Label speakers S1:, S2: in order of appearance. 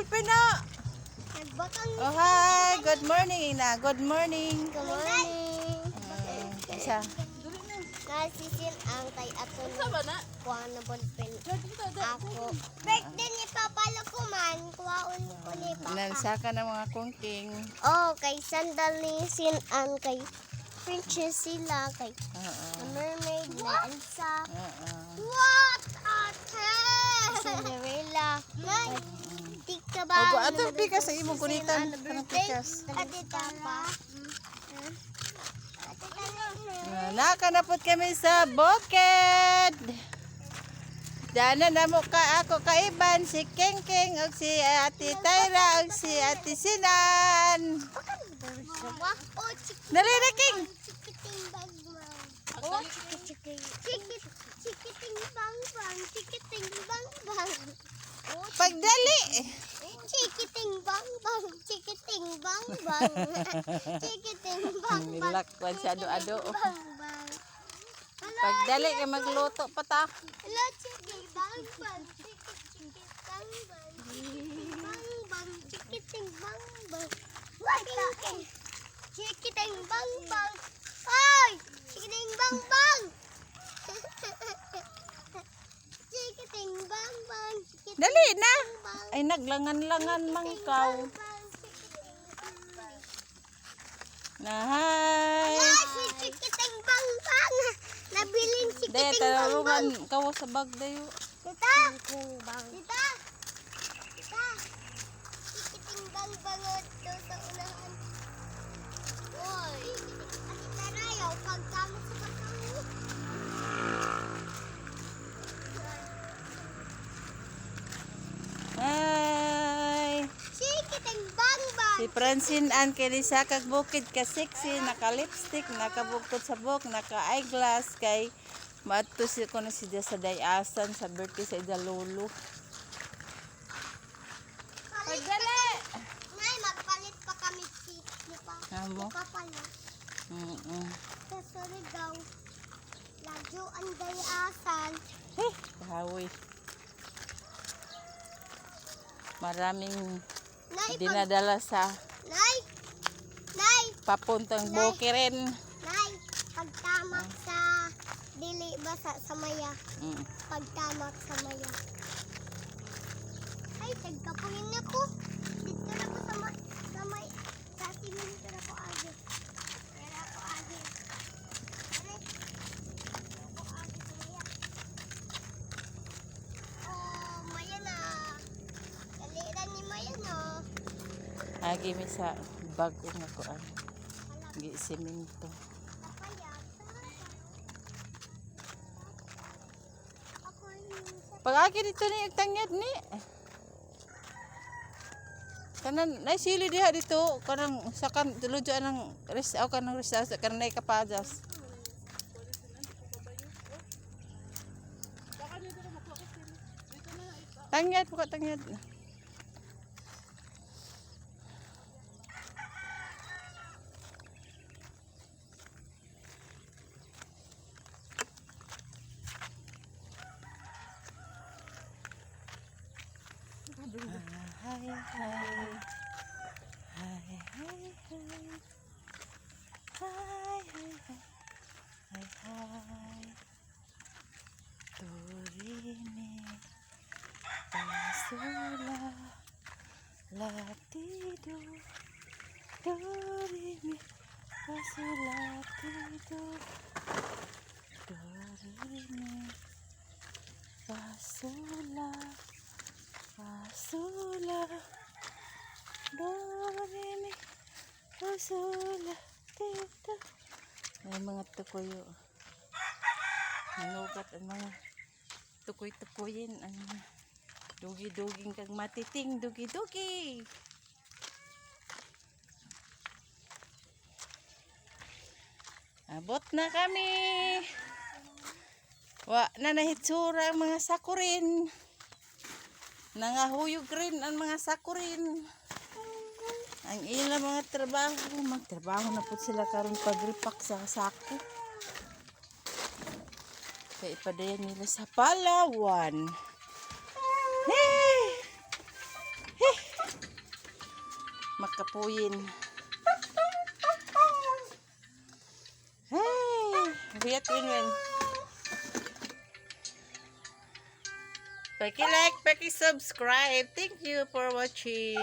S1: ballpen na. Oh, hi. Good morning, Ina. Good morning.
S2: Good morning.
S1: Isa.
S2: Nasisin ang kay ato na kuha na ballpen. Ako. Birthday ni Papa Lukuman. Kuhaon ko ni Papa.
S1: Nansaka ng mga kongking.
S2: Oh, kay sandal ni Sin ang kay princess sila. Kay mermaid na Elsa. What a test! Cinderella. Tika ba?
S1: Ogo, atong pikas sa imong kunitan. Kanang pikas.
S2: Adita pa.
S1: Nakanapot kami sa bukid. Dana na mo ka ako kaiban si Kengkeng og si Ate Tyra og si Ate Sinan. Dali na King.
S2: Chikiting bang bang. Oh, chikiting bang bang. Chikiting bang bang.
S1: Pagdali.
S2: Chikiting bang bang. Chikiting bang bang. Chikiting bang bang.
S1: Nilakwan siya ado-ado.
S2: Bang bang.
S1: Pagdali kay magluto pa ta.
S2: Hello, chikiting bang bang. Chikiting bang bang. Bang bang. Chikiting bang bang. Chikiting bang bang. Ay! Chikiting bang bang. Chikiting bang bang.
S1: Dali na. Ay naglangan-langan mangkaw. Nahay.
S2: Ay, si chikiting bang bang. Nabiling chikiting
S1: Daya
S2: bang bang.
S1: tarungan kawo sa bag dayo.
S2: Tita! Tita! Tita! Chikiting bang bang daw sa unahan. Oy! Tita Rayo, pagkamot sa pagkamot.
S1: Ay.
S2: Chikiting bang bang.
S1: Si Francine Ann kini sa kag bukid ka sexy, naka lipstick, nakabukod sa buhok, naka eyeglass kay maadto si ko na siya sa dayasan sa birthday sa ida lolo. Pagdali.
S2: Nay, magpalit pa kami ni
S1: Amo.
S2: Papa. Sa Surigao. Ladyo ang dayasan.
S1: Hey, hawi. Maraming
S2: Nay,
S1: dinadala sa
S2: Nay! Nay!
S1: papuntang bukirin.
S2: Nay! Pagtamak sa dili ba sa maya? Pagtamak sa maya. Ay, tagkapungin na ko. Dito na ko sa may sa siminto na ko agi. Kaya ko agi. Ay, ako agi sa maya. Oh, maya na. Kaliran ni maya na.
S1: Agi mi sa bago nga kuan. Gi semento.
S2: Papaya. Ako yung
S1: Pag agi dito ni tangyad ni. Kanan nay sili diha dito kanang sakan tulujo anang rest aw kanang rest house kanang nay kapadas. Tangyad po ka tangyad. Hi, hi. Hi, hi, hi. Hi, hi, hi. Hi, hi. Dorime. Pasula. Latido. Dorime. Pasula. Latido. Dorime. Pasula. Pasula, doremi, pasula, tita. May mga tukoyo. Manugat ang mga tukoy-tukoyin. Ang dugi-duging kag matiting, dugi-dugi. Abot na kami. Wa na nahitsura ang mga sakurin. Nangahuyog rin ang mga sakurin. Ang ilang mga trabaho. Magtrabaho na po sila karon pagripak sa sako. Kaya ipadayan nila sa Palawan. Hey! Hey! makapuyin. Hey, biyat win-win. Paki-like, paki-subscribe. Thank you for watching.